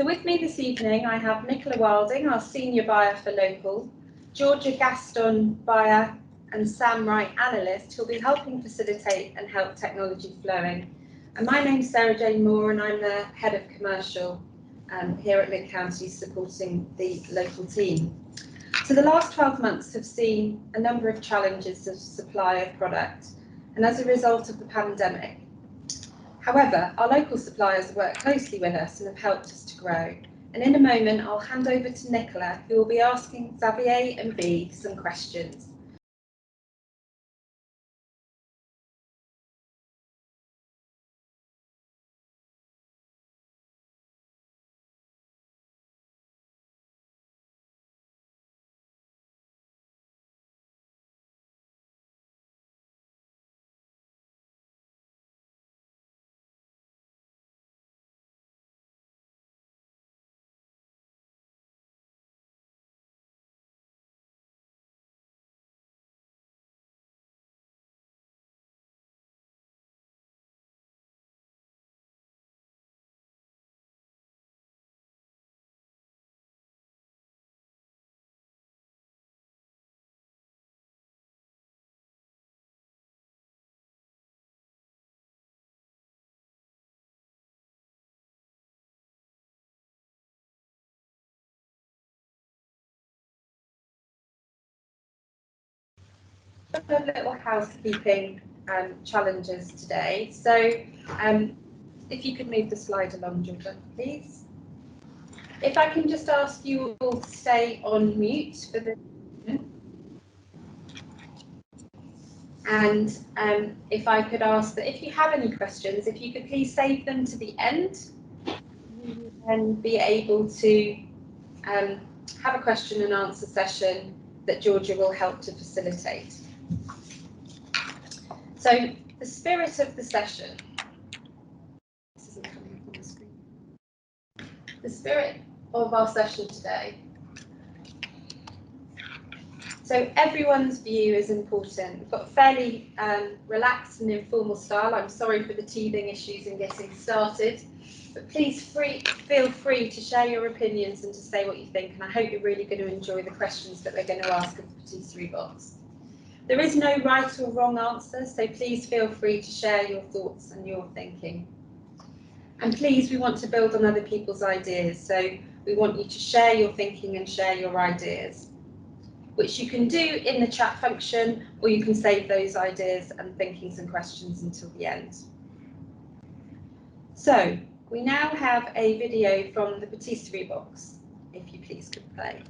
So with me this evening, I have Nicola Wilding, our Senior Buyer for Local, Georgia Gaston, Buyer, and Sam Wright, Analyst, who will be helping facilitate and help technology flowing. And my name's Sarah Jane Moore, and I'm the Head of Commercial here at Mid-County, supporting the local team. So the last 12 months have seen a number of challenges of supply of product, and as a result of the pandemic. However, our local suppliers have worked closely with us and have helped us to grow. And in a moment, I'll hand over to Nicola, who will be asking Xavier and Bea some questions. A little housekeeping challenges today. So if you could move the slide along, Georgia, please. If I can just ask you all to stay on mute for the moment. And if I could ask that if you have any questions, if you could please save them to the end, we will then be able to have a question and answer session that Georgia will help to facilitate. So the spirit of the session, this isn't coming up on the screen. The spirit of our session today. So everyone's view is important. We've got a fairly relaxed and informal style. I'm sorry for the teething issues in getting started, but please feel free to share your opinions and to say what you think. And I hope you're really going to enjoy the questions that we're going to ask of the Patisserie box. There is no right or wrong answer, so please feel free to share your thoughts and your thinking. And please, we want to build on other people's ideas, so we want you to share your thinking and share your ideas, which you can do in the chat function, or you can save those ideas and thinkings and questions until the end. So we now have a video from the Patisserie box, if you please could play.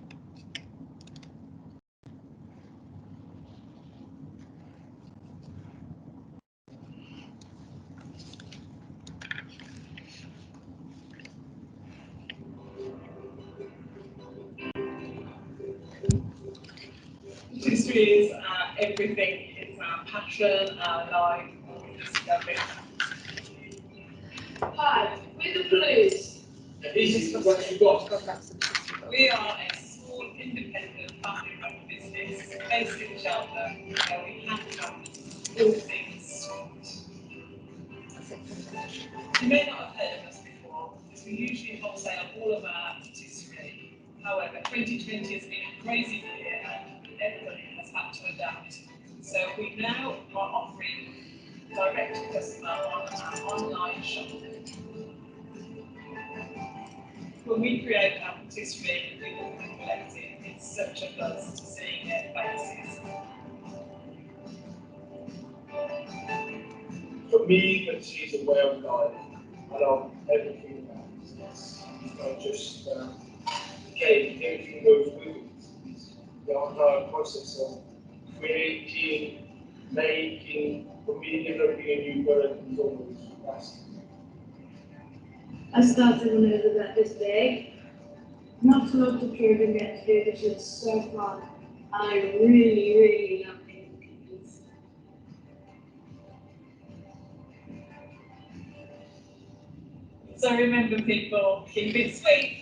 Patisserie is everything. It's our passion, our life, we just love it. Hi, we're the Blues. This is what you've got. We are a small, independent, family-run business based in Cheltenham, where we handcraft all things sweet. You may not have heard of us before, because we usually wholesale all of our patisserie. However, 2020 has been a crazy year and everybody has had to adapt. So we now are offering direct to customer on our online shop. When we create our patisserie and people can collect it, it's such a buzz to see their faces. For me, patisserie is a way of life. I love everything about business. It's not just cake, everything goes with it. The entire process of creating, making, for me, developing a new product is always fascinating. I started when I was about this big. Not a lot of children get to do this, it's so fun. I really, really love making cookies. So remember people, keep it sweet.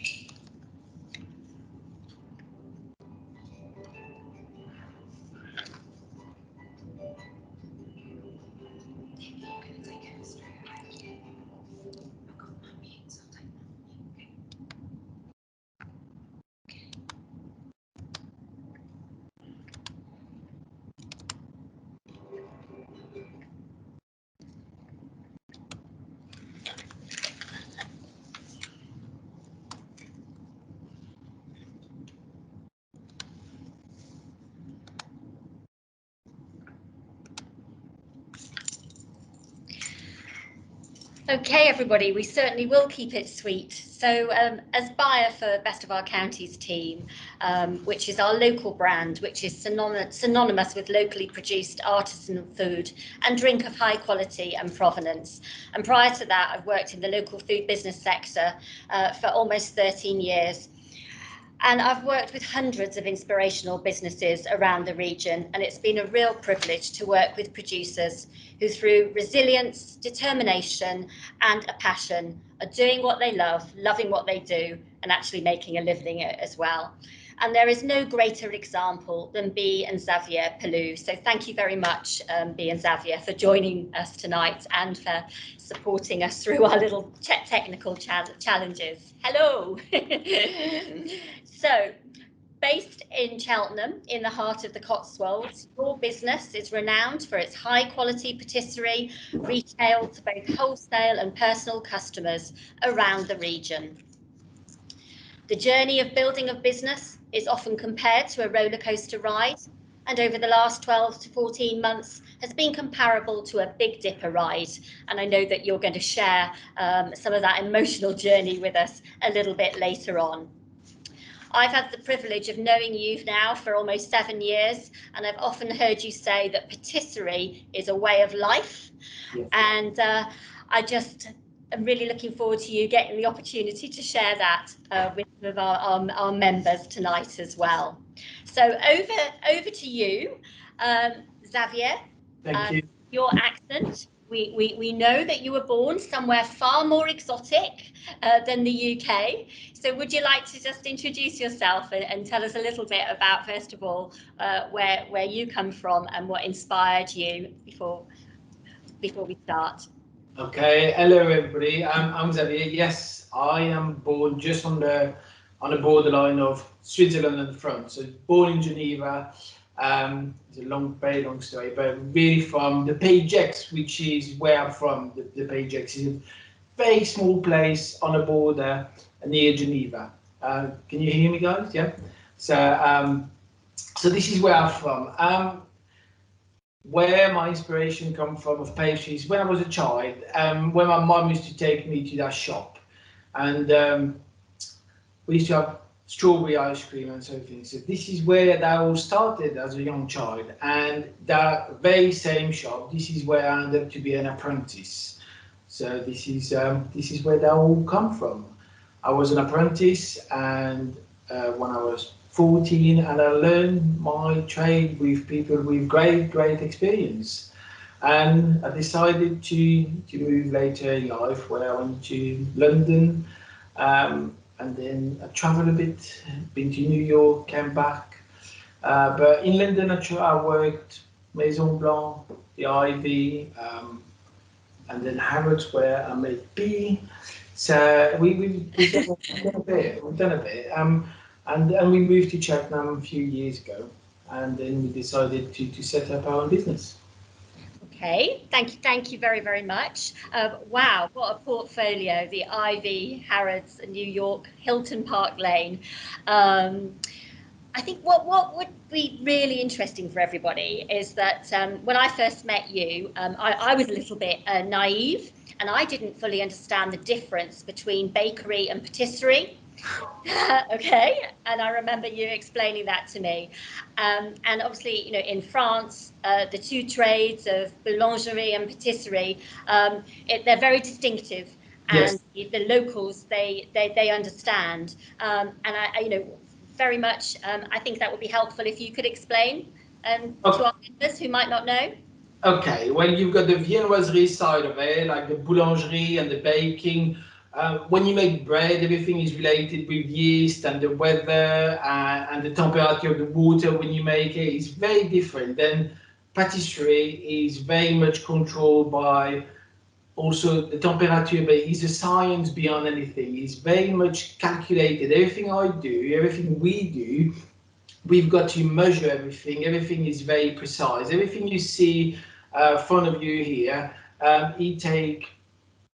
Okay, everybody, we certainly will keep it sweet. So as buyer for Best of Our Counties team, which is our local brand, which is synonymous with locally produced artisan food and drink of high quality and provenance. And prior to that, I've worked in the local food business sector for almost 13 years. And I've worked with hundreds of inspirational businesses around the region, and it's been a real privilege to work with producers who, through resilience, determination, and a passion, are doing what they love, loving what they do, and actually making a living as well. And there is no greater example than Bea and Xavier Pelou. So thank you very much, Bea and Xavier, for joining us tonight and for supporting us through our little technical challenges. Hello. So, based in Cheltenham, in the heart of the Cotswolds, your business is renowned for its high-quality patisserie, retail to both wholesale and personal customers around the region. The journey of building a business is often compared to a roller coaster ride, and over the last 12 to 14 months has been comparable to a Big Dipper ride. And I know that you're going to share some of that emotional journey with us a little bit later on. I've had the privilege of knowing you now for almost 7 years, and I've often heard you say that patisserie is a way of life. Yes. And I'm really looking forward to you getting the opportunity to share that with our members tonight as well. So over to you, Xavier. Thank you. Your accent. We know that you were born somewhere far more exotic than the UK. So would you like to just introduce yourself and tell us a little bit about, first of all, where you come from and what inspired you before we start? Okay, hello everybody. I'm Xavier. Yes, I am born just on the borderline of Switzerland and France. So born in Geneva. It's a very long story, but really from the Pays d'Aix, which is where I'm from. The Pays d'Aix is a very small place on the border near Geneva. Can you hear me, guys? Yeah. So this is where I'm from. Where my inspiration comes from of pastries, when I was a child, when my mum used to take me to that shop, and we used to have strawberry ice cream and so things. So this is where that all started as a young child, and that very same shop, this is where I ended up to be an apprentice. So this is where that all come from. I was an apprentice, and when I was 14, and I learned my trade with people with great experience. And I decided to move later in life, where I went to London, and then I travelled a bit, been to New York, came back. But in London, I worked Maison Blanc, the Ivy, and then Harrods, where I met Bea. So we've done a bit. And we moved to Cheltenham a few years ago, and then we decided to set up our own business. Okay, thank you very much. Wow, what a portfolio! The Ivy, Harrods, New York, Hilton Park Lane. I think what would be really interesting for everybody is that when I first met you, I was a little bit naive, and I didn't fully understand the difference between bakery and patisserie. Okay, and I remember you explaining that to me. And obviously, you know, in France, the two trades of boulangerie and patisserie, they're very distinctive, and yes, the locals they understand. And I, you know, very much, I think that would be helpful if you could explain to our members who might not know. Okay, well, you've got the viennoiserie side of it, like the boulangerie and the baking. When you make bread, everything is related with yeast and the weather and the temperature of the water when you make it. It's very different. Then patisserie is very much controlled by also the temperature, but it's a science beyond anything. It's very much calculated. Everything I do, everything we do, we've got to measure everything. Everything is very precise. Everything you see in front of you here, it takes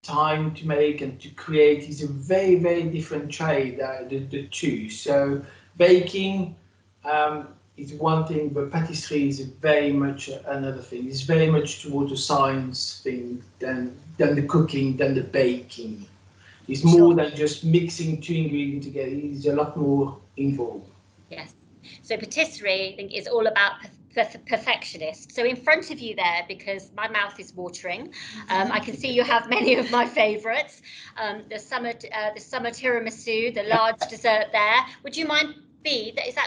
time to make and to create. Is a very different trade, the two. So baking, is one thing, but patisserie is very much another thing. It's very much towards the science thing than the cooking, than the baking. It's more than just mixing two ingredients together. It's a lot more involved. Yes. So patisserie, I think, is all about perfectionist. So in front of you there, because my mouth is watering, I can see you have many of my favourites. The summer tiramisu, the large dessert there. Would you mind,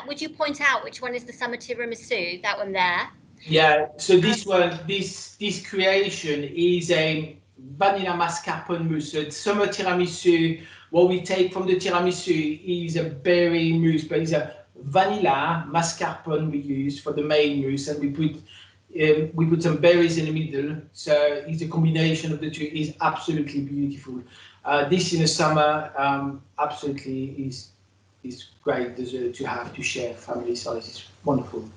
would you point out which one is the summer tiramisu? That one there. Yeah. So this one, this creation is a vanilla mascarpone mousse. So it's summer tiramisu. What we take from the tiramisu is a berry mousse, but it's a vanilla mascarpone we use for the main mousse, and we put some berries in the middle. So it's a combination of the two. Is absolutely beautiful. This in the summer absolutely is great dessert to have to share family size. It's wonderful.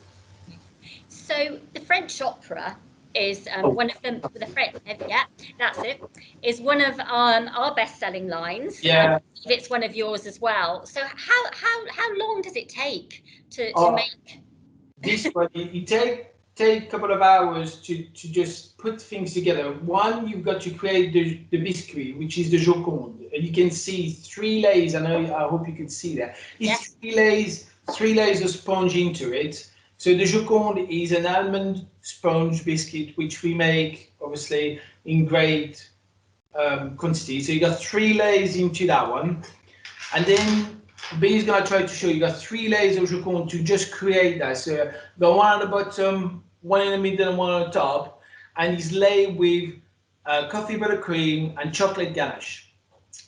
So the French opera is one of them. The French, yeah, that's it. Is one of our best-selling lines. Yeah. It's one of yours as well. So how long does it take to make? This one? It take a couple of hours to just put things together. One, you've got to create the biscuit, which is the Joconde. You can see 3 layers. I hope you can see that. It's 3 layers of sponge into it. So the Joconde is an almond sponge biscuit, which we make obviously in great quantity. So you got 3 layers into that one, and then B is going to try to show you got 3 layers of Joconde to just create that. So the one at the bottom, one in the middle, and one on the top, and it's laid with coffee buttercream and chocolate ganache.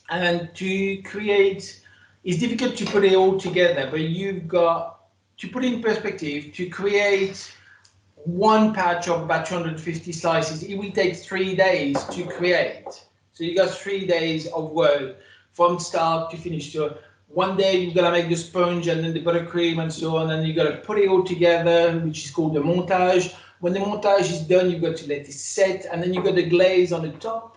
And to create, it's difficult to put it all together, but you've got to put it in perspective. To create one patch of about 250 slices, it will take 3 days to create. So you got 3 days of work from start to finish. So one day you've got to make the sponge and then the buttercream and so on, and you got to put it all together, which is called the montage. When the montage is done, you've got to let it set, and then you've got the glaze on the top.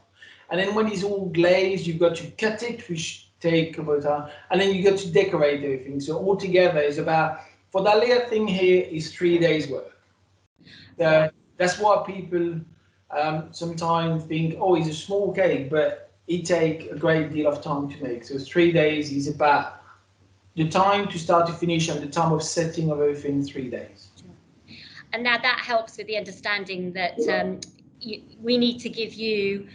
And then when it's all glazed, you've got to cut it, which take about time, and then you got to decorate everything. So all together is about, for that little thing here, is 3 days work. That's why people sometimes think, oh, it's a small cake, but it takes a great deal of time to make. So 3 days is about the time to start to finish, and the time of setting of everything, 3 days. And now that helps with the understanding that we need to give you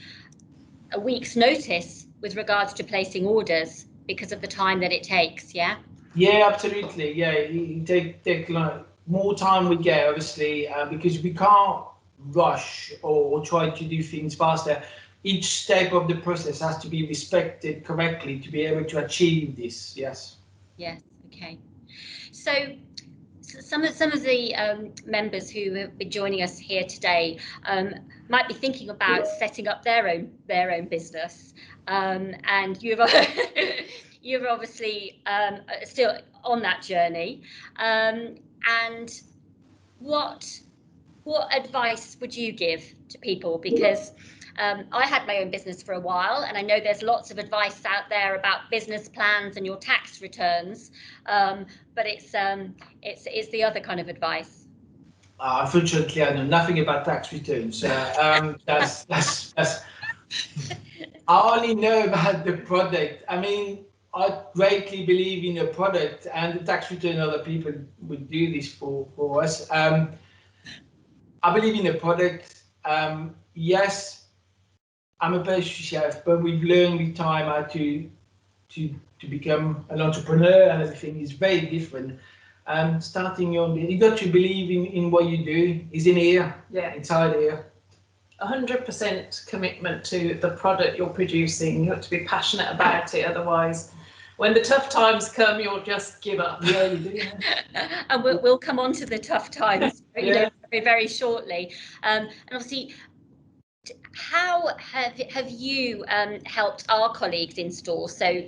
a week's notice with regards to placing orders because of the time that it takes, yeah? Yeah, absolutely. Yeah, it take like more time we get, obviously, because we can't rush or try to do things faster. Each step of the process has to be respected correctly to be able to achieve this. Yes. Yes. Okay. So some of the members who have been joining us here today might be thinking about setting up their own business, and you're obviously still on that journey. And what advice would you give to people? Because I had my own business for a while, and I know there's lots of advice out there about business plans and your tax returns, but it's the other kind of advice. Unfortunately, I know nothing about tax returns. That's I only know about the product. I mean, I greatly believe in the product, and the tax return. Other people would do this for us. I believe in the product. Yes, I'm a pastry chef, but we've learned with time how to become an entrepreneur, and everything is very different. Starting your own, you got to believe in what you do. Is in here, Yeah. inside here. 100% commitment to the product you're producing. You have to be passionate about it, otherwise when the tough times come, you'll just give up. Yeah, you do. And we'll come on to the tough times, very, very shortly. And obviously, how have you helped our colleagues in store? So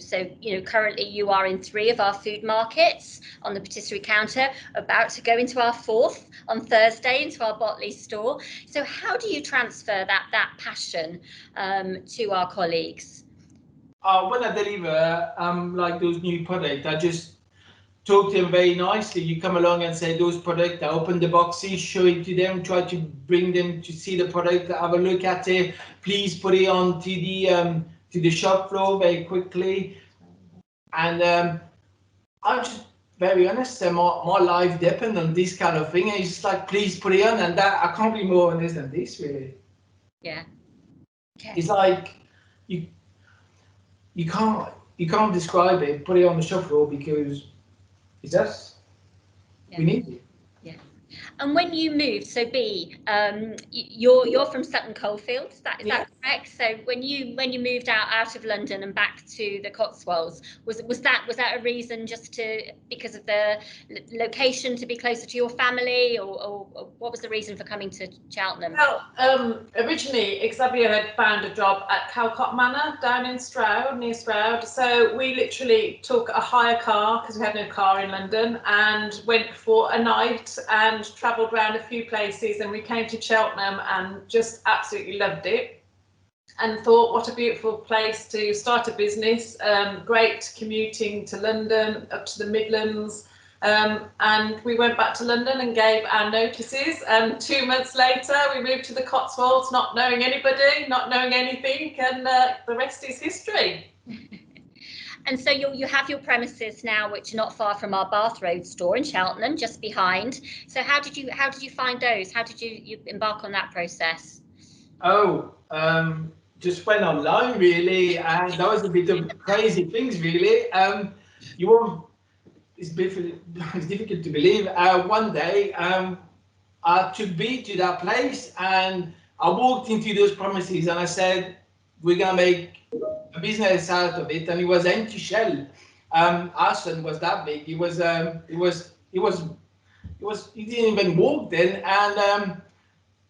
currently you are in 3 of our food markets on the patisserie counter, about to go into our 4th on Thursday into our Botley store. So how do you transfer that passion to our colleagues? When I deliver like those new products, I just talk to them very nicely. You come along and say those products, open the boxes, show it to them, try to bring them to see the product, have a look at it. Please put it on to the shop floor very quickly. And I'm just very honest. My life depends on this kind of thing. It's just like, please put it on, and that I can't be more honest than this, really. Yeah. Okay. It's like you can't describe it. Put it on the shop floor because it's us. Yeah. We need it. Yeah. And when you moved, so B, you're from Sutton Coldfield, is that correct? So when you moved out of London and back to the Cotswolds, was that a reason just because of the location, to be closer to your family, or what was the reason for coming to Cheltenham? Well, originally Xavier had found a job at Calcott Manor down in Stroud, near Stroud. So we literally took a hire car, because we had no car in London, and went for a night and travelled around a few places, and we came to Cheltenham and just absolutely loved it and thought, what a beautiful place to start a business. Great commuting to London, up to the Midlands. And we went back to London and gave our notices, and 2 months later we moved to the Cotswolds, not knowing anybody, not knowing anything, and the rest is history. And so you have your premises now, which are not far from our Bath Road store in Cheltenham, just behind. So how did you find those? How did you embark on that process? Oh, just went online really, and that was a bit of crazy things really. You won't. It's difficult to believe. One day, I took B to that place, and I walked into those premises, and I said, "We're gonna make a business out of it." And it was empty shell. Our son was that big. He didn't even walk then, and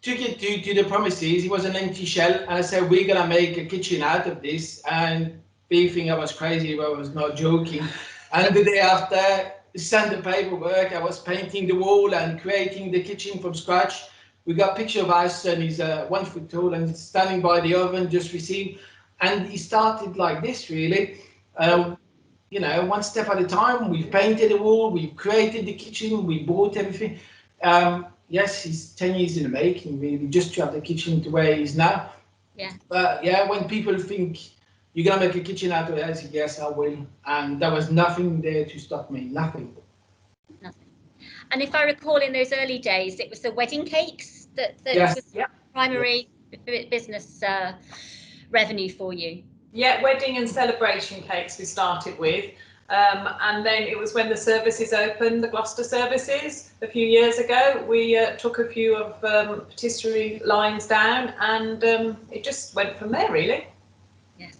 took it to the premises. It was an empty shell, and I said, "We're gonna make a kitchen out of this." And they think I was crazy, but I was not joking. And the day after, sent the paperwork. I was painting the wall and creating the kitchen from scratch. We got a picture of our son. He's 1 foot tall and he's standing by the oven, just received. And he started like this, really. One step at a time. We've painted the wall, we've created the kitchen, we bought everything. Yes, he's 10 years in the making, really, just to have the kitchen to where he is now. Yeah. But yeah, when people think you're going to make a kitchen out of it, I said, yes, I will. And there was nothing there to stop me, nothing. Nothing. And if I recall, in those early days, it was the wedding cakes that Yes. was primary business revenue for you. Yeah, wedding and celebration cakes we started with. And then it was when the services opened, the Gloucester services, a few years ago. We took a few of patisserie lines down, and it just went from there, really. Yes.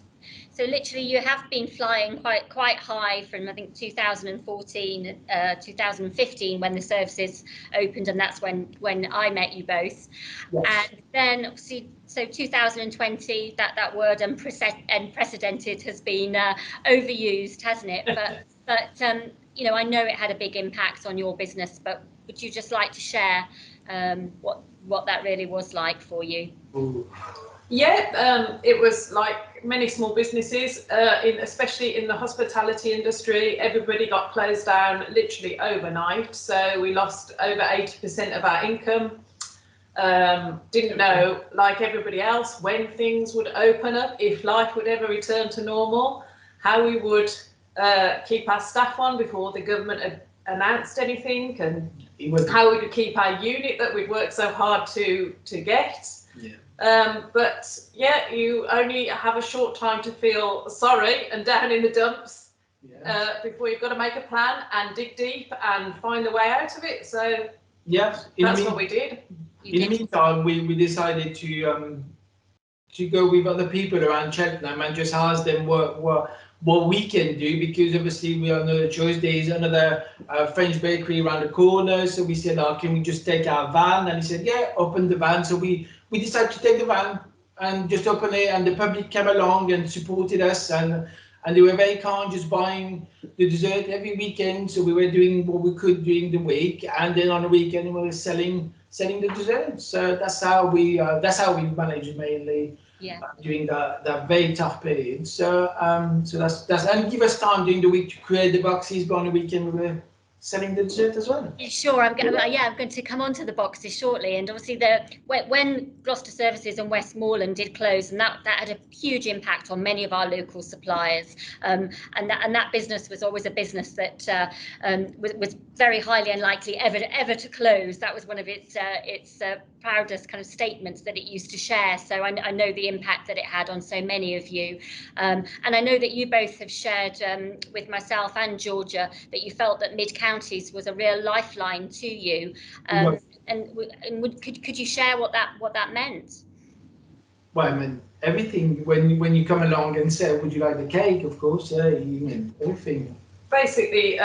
So literally, you have been flying quite high from, I think, 2014, 2015, when the services opened, and that's when I met you both. Yes. And then obviously, so 2020, that word unprecedented has been overused, hasn't it? But I know it had a big impact on your business. But would you just like to share what that really was like for you? Ooh. Yeah, it was like many small businesses, especially in the hospitality industry. Everybody got closed down literally overnight, so we lost over 80% of our income. Didn't know, like everybody else, when things would open up, if life would ever return to normal, how we would keep our staff on before the government had announced anything, and how we could keep our unit that we'd worked so hard to get. Yeah. But yeah, you only have a short time to feel sorry and down in the dumps before you've got to make a plan and dig deep and find the way out of it. So yes, that's what we did. In the meantime, we decided to go with other people around Cheltenham and just ask them what we can do, because obviously we have no choice. There is another French bakery around the corner, so we said, "Oh, can we just take our van?" And he said, "Yeah, open the van." So we decided to take the van and just open it, and the public came along and supported us, and they were very kind, just buying the dessert every weekend. So we were doing what we could during the week, and then on the weekend we were selling the dessert. So that's how we managed mainly. during that very tough period. So so that's and give us time during the week to create the boxes, but on the weekend we're selling the dessert as well. Sure, I'm going to come on to the boxes shortly, and obviously when Gloucester Services and Westmoreland did close, and that had a huge impact on many of our local suppliers, and that business was always a business that was very highly unlikely ever to close. That was one of its proudest kind of statements that it used to share. So I know the impact that it had on so many of you, and I know that you both have shared with myself and Georgia that you felt that mid-counties was a real lifeline to you, and could you share what that meant? Well, I mean everything. When you come along and say, "Would you like the cake?" Of course, yeah, you mean everything. Basically,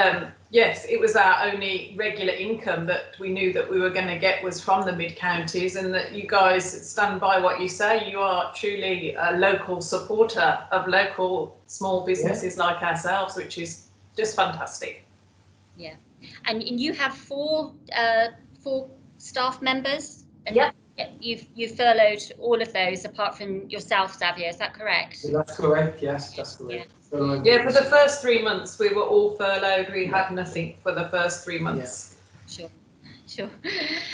yes, it was our only regular income that we knew that we were going to get was from the mid-counties, and that you guys stand by what you say. You are truly a local supporter of local small businesses like ourselves, which is just fantastic. Yeah, and you have four staff members. Yep. You've furloughed all of those apart from yourself, Xavier. Is that correct? So that's correct. Yes, that's correct. Yeah, for the first 3 months we were all furloughed. We had nothing for the first 3 months. Sure.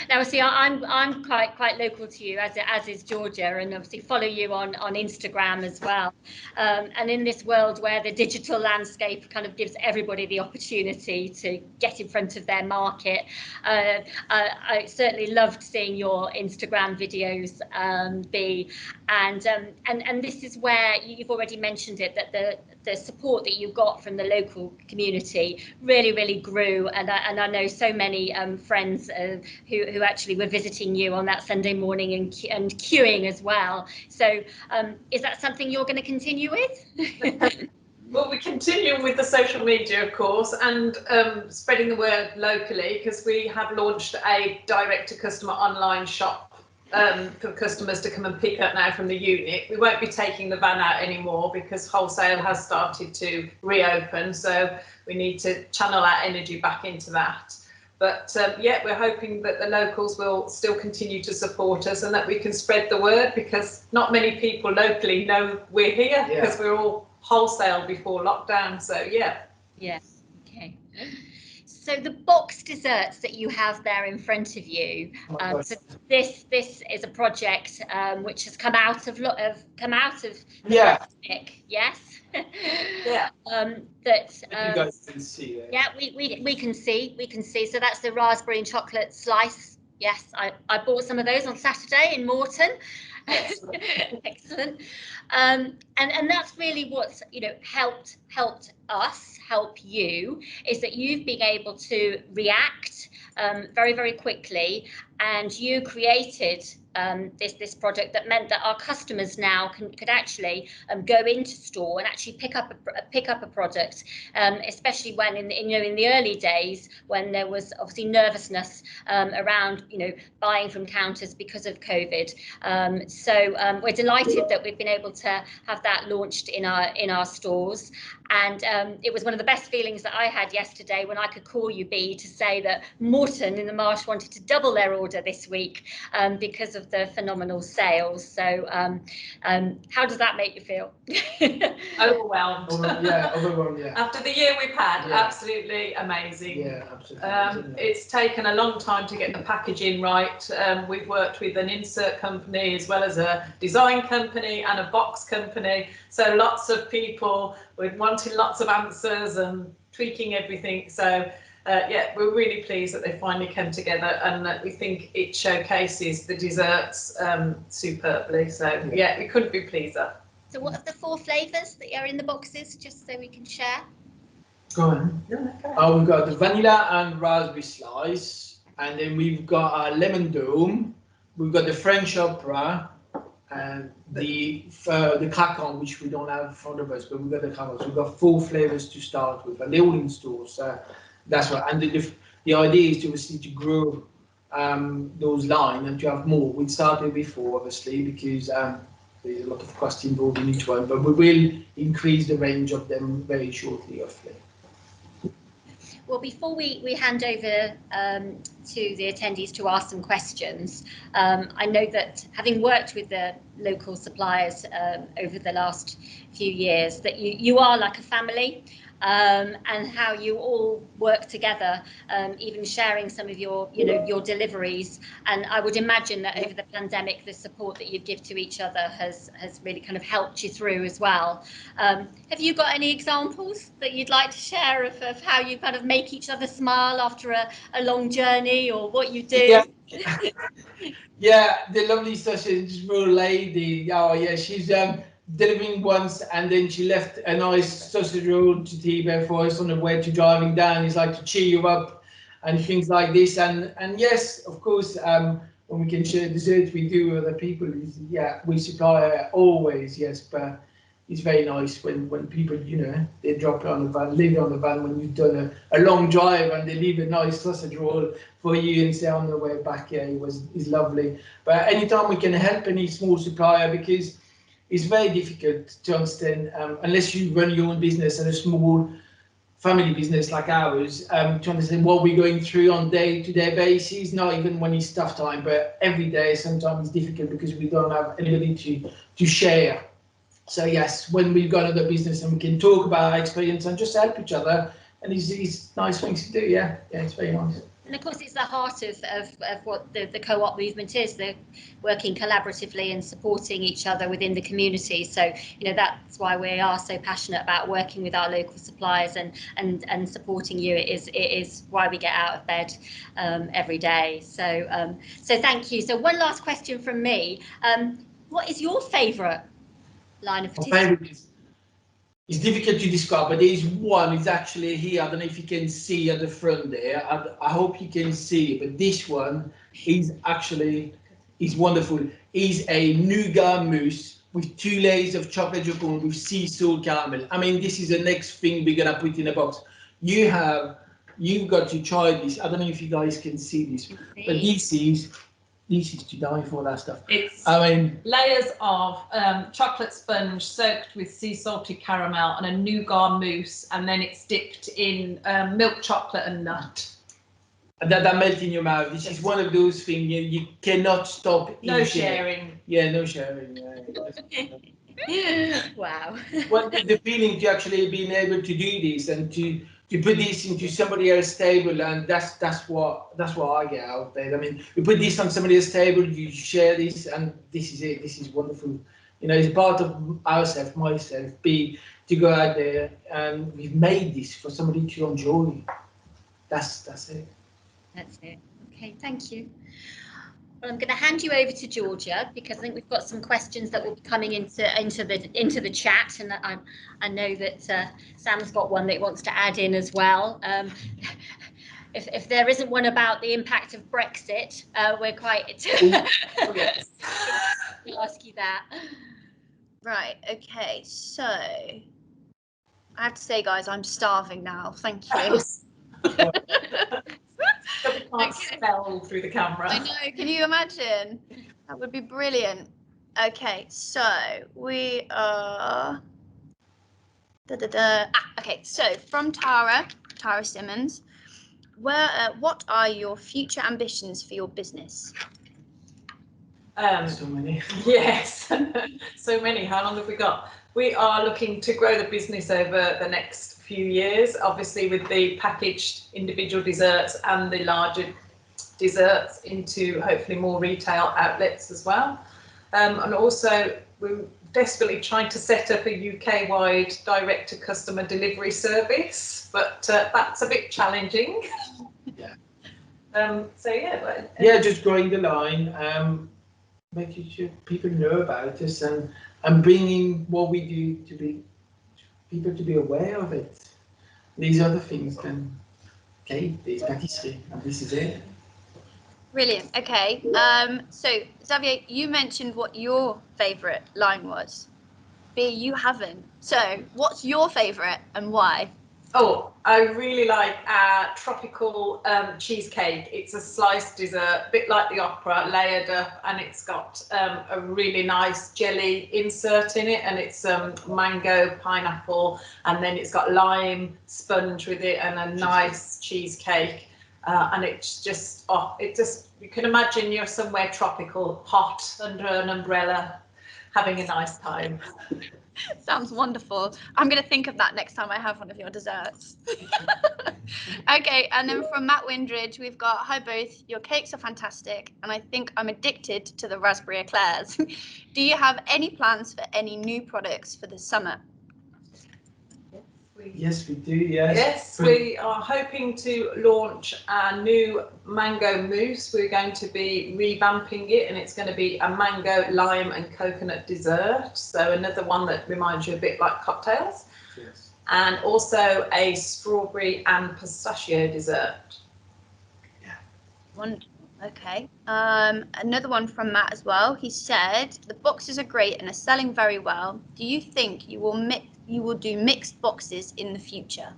Now, see, I'm quite local to you, as is Georgia, and obviously follow you on Instagram as well. And in this world where the digital landscape kind of gives everybody the opportunity to get in front of their market, I certainly loved seeing your Instagram videos, Bea, and this is where you've already mentioned it, that the support that you got from the local community really grew, and I know so many friends who actually were visiting you on that Sunday morning and queuing as well. So is that something you're going to continue with? Well, we continue with the social media, of course, and spreading the word locally, because we have launched a direct-to-customer online shop for customers to come and pick up now from the unit. We won't be taking the van out anymore because wholesale has started to reopen, so we need to channel our energy back into that. But yeah, we're hoping that the locals will still continue to support us and that we can spread the word, because not many people locally know we're here, because we're all wholesale before lockdown. So yeah. Okay. So the box desserts that you have there in front of you, so this is a project which has come out of the pandemic, yes. Yeah. That you guys can see it. Yeah, we can see. So that's the raspberry and chocolate slice. Yes, I bought some of those on Saturday in Morton. Excellent. And that's really what's helped us help you, is that you've been able to react very quickly, and you created this product that meant that our customers now could actually go into store and actually pick up a product, especially when in the early days when there was obviously nervousness around buying from counters because of COVID. So we're delighted that we've been able to have that launched in our stores, and it was one of the best feelings that I had yesterday when I could call you, Bea, to say that Morton in the Marsh wanted to double their order this week because of the phenomenal sales. So how does that make you feel? Overwhelmed. Overwhelmed, yeah. After the year we've had, absolutely amazing. Yeah, absolutely. It's taken a long time to get the packaging right. We've worked with an insert company as well as a design company and a box company. So lots of people were wanting lots of answers and tweaking everything. So yeah, we're really pleased that they finally come together, and that we think it showcases the desserts superbly. So yeah, we couldn't be pleaser. So what are the 4 flavours that are in the boxes, just so we can share? Go on. We've got the vanilla and raspberry slice, and then we've got our lemon dome. We've got the French opera, and the craquant, which we don't have in front of us, but we've got the craquant. So we've got 4 flavors to start with, and they're all in stores. That's right. And the idea is to obviously to grow those lines and to have more. We started before, obviously, because there's a lot of cost involved in each one, but we will increase the range of them very shortly, hopefully. Well, before we hand over to the attendees to ask some questions, I know that having worked with the local suppliers over the last few years, that you are like a family, and how you all work together, even sharing some of your your deliveries. And I would imagine that over the pandemic, the support that you give to each other has really kind of helped you through as well. Have you got any examples that you'd like to share of how you kind of make each other smile after a long journey, or what you do? Yeah. Yeah, the lovely sausage roll lady. Oh yeah, she's delivering once, and then she left a nice sausage roll to Tibet for us on the way to driving down. It's like to cheer you up and things like this. And yes, of course, when we can share desserts, we do with other people. Yeah, we supply always, yes, but it's very nice when people, they drop it on the van, leave it on the van when you've done a long drive, and they leave a nice sausage roll for you and say on the way back. Yeah, it's lovely. But anytime we can help any small supplier, because it's very difficult to understand, unless you run your own business and a small family business like ours, to understand what we're going through on day-to-day basis, not even when it's tough time, but every day sometimes it's difficult because we don't have anybody to share. So yes, when we've got another business and we can talk about our experience and just help each other, and it's nice things to do. Yeah, it's very nice. And of course, it's the heart of what the co-op movement is, the working collaboratively and supporting each other within the community. So, that's why we are so passionate about working with our local suppliers and supporting you. It is why we get out of bed every day. So thank you. So one last question from me. What is your favourite line of patisserie? It's difficult to describe, but there is one. It's actually here. I don't know if you can see at the front there. I hope you can see, but this one is wonderful. It's a nougat mousse with 2 layers of chocolate jacquard with sea salt caramel. I mean, this is the next thing we're gonna put in a box. You've got to try this. I don't know if you guys can see this, but this is to die for, that stuff. It's layers of chocolate sponge soaked with sea salted caramel and a nougat mousse, and then it's dipped in milk chocolate and nut. And that melts in your mouth. This is one of those things you cannot stop eating. No sharing. Yeah, no sharing. Wow. Well, the feeling to actually being able to do this and to put this into somebody else's table, and that's what I get out of it. I mean, you put this on somebody else's table, you share this, and this is it. This is wonderful. It's part of ourselves, myself, to go out there, and we've made this for somebody to enjoy. That's it. That's it. Okay, thank you. Well, I'm going to hand you over to Georgia, because I think we've got some questions that will be coming into the chat, and I know that Sam's got one that he wants to add in as well. If there isn't one about the impact of Brexit, we're quite. Oh, yes. We'll ask you that. Right. Okay. So I have to say, guys, I'm starving now. Thank you. Can't spell through the camera. I know, can you imagine? That would be brilliant. Okay, so we are okay, so from Tara Simmons, what are your future ambitions for your business? So many. Yes, so many. How long have we got? We are looking to grow the business over the next few years, obviously with the packaged individual desserts and the larger desserts into hopefully more retail outlets as well. And also we're desperately trying to set up a UK-wide direct-to-customer delivery service, but that's a bit challenging. Yeah. So yeah. Yeah, just growing the line, making sure people know about us, and bringing what we do to people to be aware of it. These other things can, okay, there's patisserie, and this is it. Brilliant. Okay. So Xavier, you mentioned what your favourite line was. B, you haven't. So what's your favourite and why? Oh, I really like our tropical cheesecake. It's a sliced dessert, a bit like the opera, layered up, and it's got a really nice jelly insert in it, and it's mango, pineapple, and then it's got lime sponge with it, and a nice cheesecake. And it's just, you can imagine you're somewhere tropical, hot, under an umbrella, having a nice time. Sounds wonderful. I'm going to think of that next time I have one of your desserts. Okay, and then from Matt Windridge, we've got, hi both, your cakes are fantastic, and I think I'm addicted to the raspberry eclairs. Do you have any plans for any new products for the summer? Yes, we do, yes. Yes, we are hoping to launch our new mango mousse. We're going to be revamping it, and it's going to be a mango, lime and coconut dessert. So another one that reminds you a bit like cocktails. Yes. And also a strawberry and pistachio dessert. Yeah. Wonderful. Okay. Another one from Matt as well. He said, the boxes are great and are selling very well. Do you think you will do mixed boxes in the future?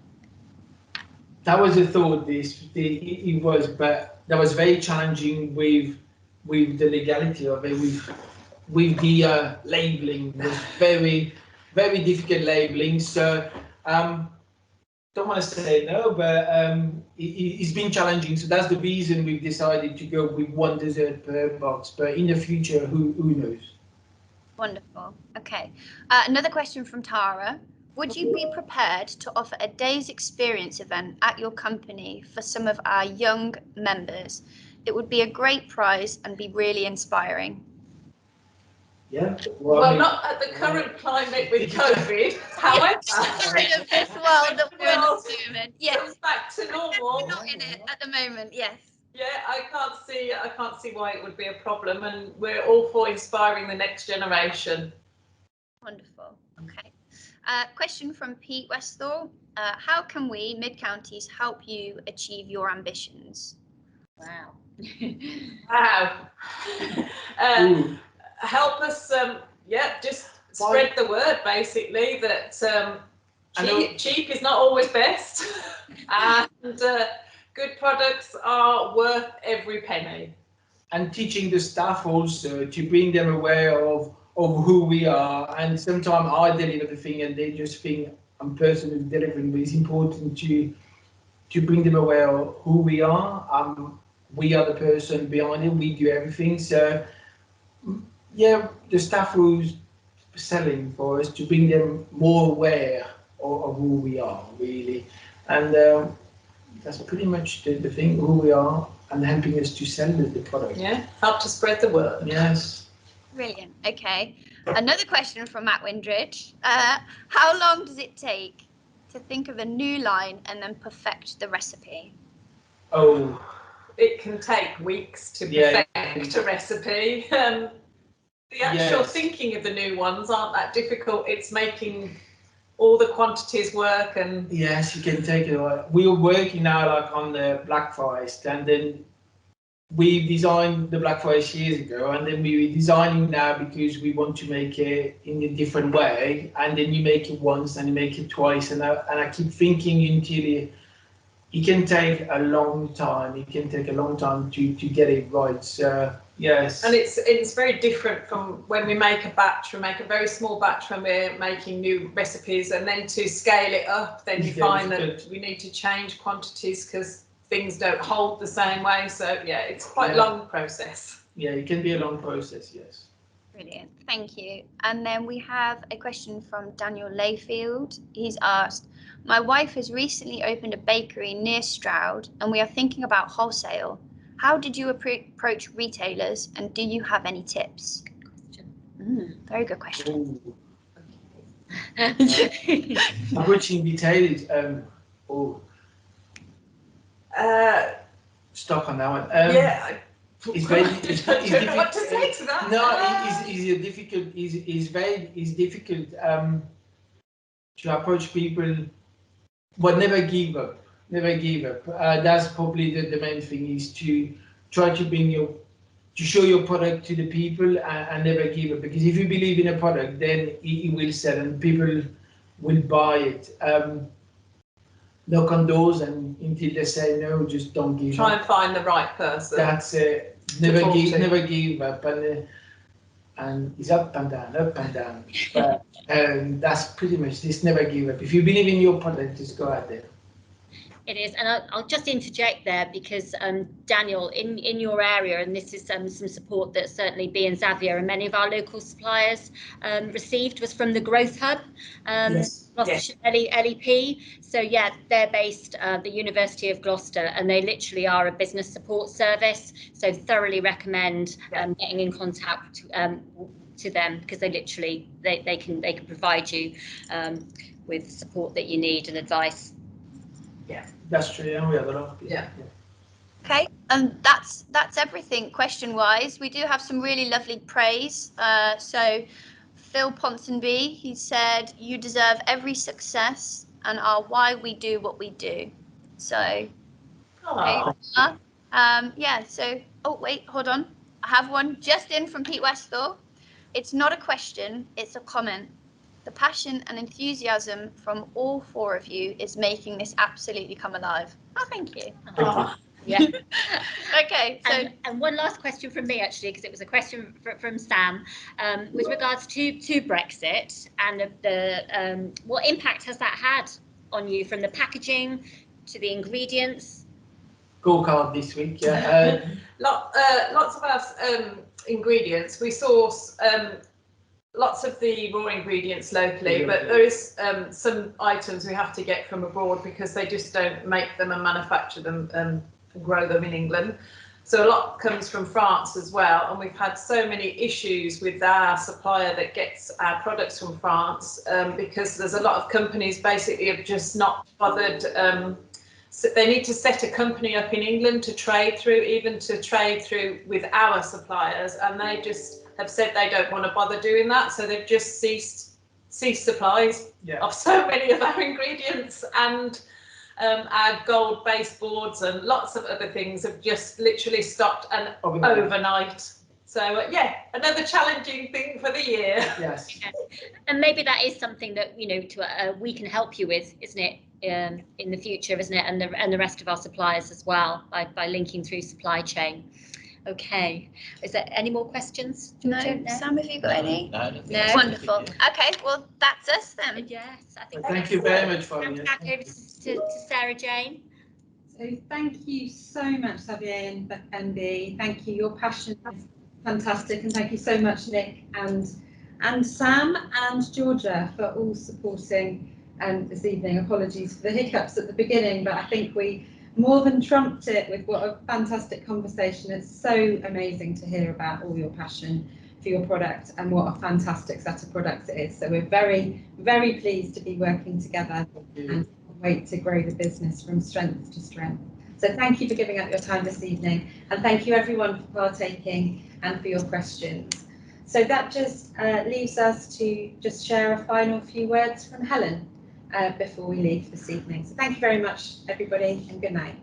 That was a thought. It was, but that was very challenging with the legality of it. With the labeling, it was very difficult labeling. So don't want to say no, but it's been challenging. So that's the reason we've decided to go with one dessert per box. But in the future, who knows? Wonderful. Okay. Another question from Tara. Would you be prepared to offer a day's experience event at your company for some of our young members? It would be a great prize and be really inspiring. Yeah. Well, not at the current climate with COVID. However, Kind of this world that we're in at the moment. Yes. comes back to normal. We're not in it at the moment. Yes. Yeah, I can't see why it would be a problem, and we're all for inspiring the next generation. Wonderful. Okay. Question from Pete Westall. How can we, Mid-Counties, help you achieve your ambitions? Wow. Wow. Help us, just spread the word, basically, that cheap is not always best, and good products are worth every penny. And teaching the staff also to bring them aware of who we are. And sometimes I deliver the thing and they just think I'm person who's delivering, but it's important to bring them aware of who we are. We are the person behind it, we do everything. So yeah, the staff who's selling for us, to bring them more aware of who we are, really. And that's pretty much the thing, who we are, and helping us to sell the product. Yeah, help to spread the word. Yes. Brilliant. Okay. Another question from Matt Windridge. How long does it take to think of a new line and then perfect the recipe? Oh, it can take weeks to perfect a recipe. The actual thinking of the new ones aren't that difficult. It's making all the quantities work, and yes, you can take it away. We are working now like on the Black Forest, and then we designed the Black Forest years ago, and then we're designing now because we want to make it in a different way. And then you make it once, and you make it twice, and I keep thinking until it can take a long time. It can take a long time to get it right. So yes. And it's very different from when we make a batch. We make a very small batch when we're making new recipes, and then to scale it up, then you find that we need to change quantities because things don't hold the same way. So yeah, it's quite a long process. Yeah, it can be a long process, yes. Brilliant, thank you. And then we have a question from Daniel Layfield. He's asked, my wife has recently opened a bakery near Stroud and we are thinking about wholesale. How did you approach retailers and do you have any tips? Good question. Very good question. Approaching retailers, stuck on that one. Yeah. It's very. I don't know what to say to that. No, it's difficult. It's difficult to approach people, but never give up. Never give up. That's probably the main thing, is to try to show your product to the people and never give up. Because if you believe in a product, then it will sell and people will buy it. knock on doors, and until they say no, just don't give Try up. and find the right person. That's it. Never talk give, to. never give up, and it's up and down, up and down. But that's pretty much this. Never give up. If you believe in your product, just go out there. It is, and I'll just interject there because Daniel, in your area, and this is some support that certainly B and Xavier and many of our local suppliers received, was from the Growth Hub, Yes. Gloucestershire LEP. So yeah, they're based at the University of Gloucester, and they literally are a business support service. So thoroughly recommend getting in contact to them, because they literally they can provide you with support that you need and advice. Yeah, that's true. And we have a lot of people. Yeah. Okay, and that's everything question wise. We do have some really lovely praise. So Phil Ponsonby, he said, "You deserve every success and are why we do what we do." So yeah, so oh wait, hold on. I have one just in from Pete Westall. It's not a question, it's a comment. The passion and enthusiasm from all four of you is making this absolutely come alive. Oh, thank you. Yeah. Okay, so and one last question from me, actually, because it was a question from Sam, with regards to Brexit and the what impact has that had on you, from the packaging to the ingredients? Go-kart this week, yeah. Lots of our ingredients, we source lots of the raw ingredients locally, but there is some items we have to get from abroad because they just don't make them and manufacture them and grow them in England. So a lot comes from France as well, and we've had so many issues with our supplier that gets our products from France, because there's a lot of companies basically have just not bothered. So they need to set a company up in England to trade through, even to trade through with our suppliers, and they just have said they don't want to bother doing that, so they've just ceased supplies of so many of our ingredients, and our gold baseboards and lots of other things have just literally stopped and overnight. So yeah, another challenging thing for the year. Yes. And maybe that is something that, you know, we can help you with, isn't it, in the future, isn't it, and the rest of our suppliers as well, by linking through supply chain. Okay, is there any more questions? no, Sam, have you got any? No. Wonderful. Okay, well that's us then. Yes, I think. Thank you very much for me. Back over to Sarah Jane. So thank you so much, Xavier and B. Thank you. Your passion is fantastic, and thank you so much, Nick and Sam and Georgia, for all supporting this evening. Apologies for the hiccups at the beginning, but I think we more than trumped it with what a fantastic conversation. It's so amazing to hear about all your passion for your product and what a fantastic set of products it is. So we're very, very pleased to be working together and wait to grow the business from strength to strength. So thank you for giving up your time this evening, and thank you everyone for partaking and for your questions. So that just leaves us to just share a final few words from Helen before we leave this evening. So thank you very much, everybody, and good night.